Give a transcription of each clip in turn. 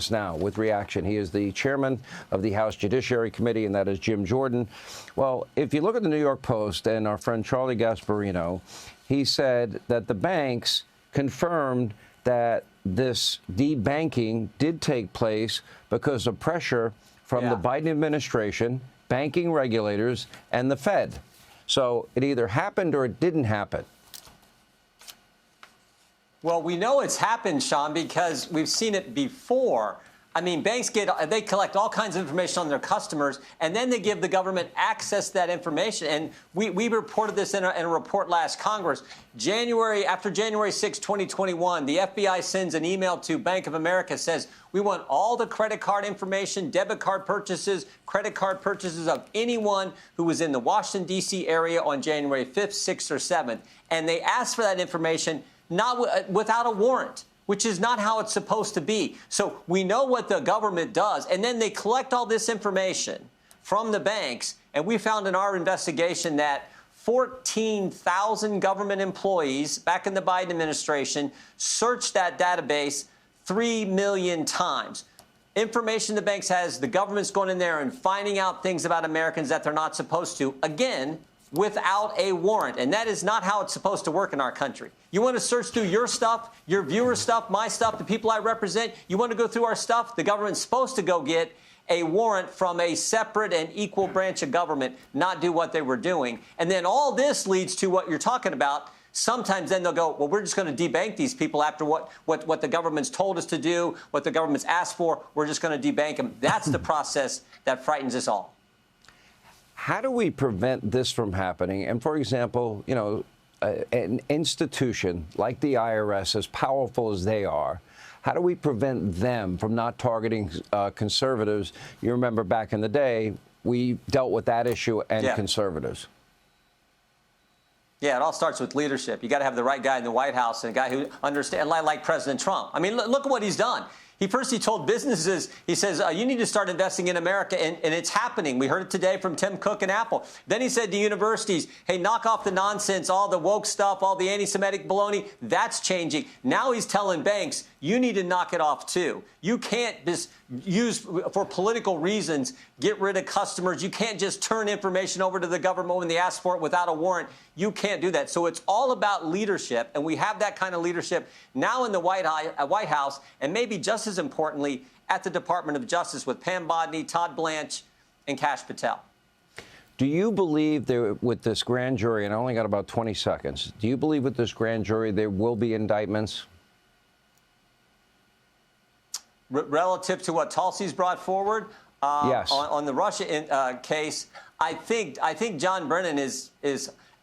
Now with reaction. He is the chairman of the House Judiciary Committee, and that is Jim Jordan. Well, if you look at the New York Post and our friend Charlie Gasparino, he said that the banks confirmed that this debanking did take place because of pressure from the Biden administration, banking regulators, and the Fed. So it either happened or it didn't happen. Well, we know it's happened, Sean, because we've seen it before. I mean, banks they collect all kinds of information on their customers, and then they give the government access to that information. And we reported this in a report last Congress. After January 6, 2021, the FBI sends an email to Bank of America, says, we want all the credit card information, debit card purchases, credit card purchases of anyone who was in the Washington, D.C. area on January 5th, 6th, or 7th. And they asked for that information without a warrant, which is not how it's supposed to be. So we know what the government does, and then they collect all this information from the banks, and we found in our investigation that 14,000 government employees back in the Biden administration searched that database 3 million times. Information the banks has, the government's going in there and finding out things about Americans that they're not supposed to, again, without a warrant. And that is not how it's supposed to work in our country. You want to search through your stuff, your viewer stuff, my stuff, the people I represent. You want to go through our stuff. The government's supposed to go get a warrant from a separate and equal branch of government, not do what they were doing. And then all this leads to what you're talking about. Sometimes then they'll go, well, we're just going to debank these people after what the government's told us to do, what the government's asked for. We're just going to debank them. That's the process that frightens us all. How do we prevent this from happening? And, for example, you know, an institution like the IRS, as powerful as they are, how do we prevent them from not targeting conservatives? You remember back in the day, we dealt with that issue and conservatives. Yeah, it all starts with leadership. You got to have the right guy in the White House and a guy who understands, like President Trump. I mean, look at what he's done. He told businesses, he says, you need to start investing in America, and it's happening. We heard it today from Tim Cook and Apple. Then he said to universities, hey, knock off the nonsense, all the woke stuff, all the anti-Semitic baloney. That's changing. Now he's telling banks, you need to knock it off, too. You can't just use, for political reasons, get rid of customers. You can't just turn information over to the government when they ask for it without a warrant. You can't do that. So it's all about leadership, and we have that kind of leadership now in the White House, and maybe just as importantly, at the Department of Justice with Pam Bodney, Todd Blanche, and Kash Patel. Do you believe there, with this grand jury, and I only got about 20 seconds, do you believe with this grand jury there will be indictments? Relative to what Tulsi's brought forward yes. on the Russia case, I think John Brennan is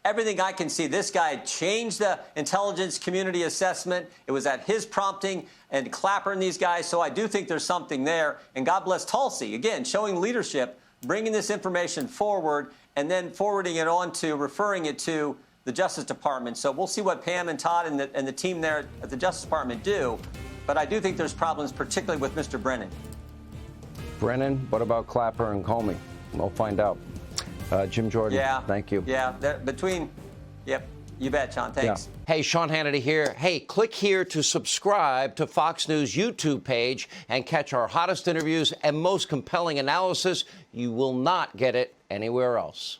everything I can see. This guy changed the intelligence community assessment. It was at his prompting, and Clapper and these guys. So I do think there's something there. And God bless Tulsi, again, showing leadership, bringing this information forward, and then forwarding it on to, referring it to the Justice Department. So we'll see what Pam and Todd and the team there at the Justice Department do. But I do think there's problems, particularly with Mr. Brennan. Brennan, what about Clapper and Comey? We'll find out. Jim Jordan, thank you. Yeah, yep, you bet, Sean. Thanks. Yeah. Hey, Sean Hannity here. Hey, click here to subscribe to Fox News YouTube page and catch our hottest interviews and most compelling analysis. You will not get it anywhere else.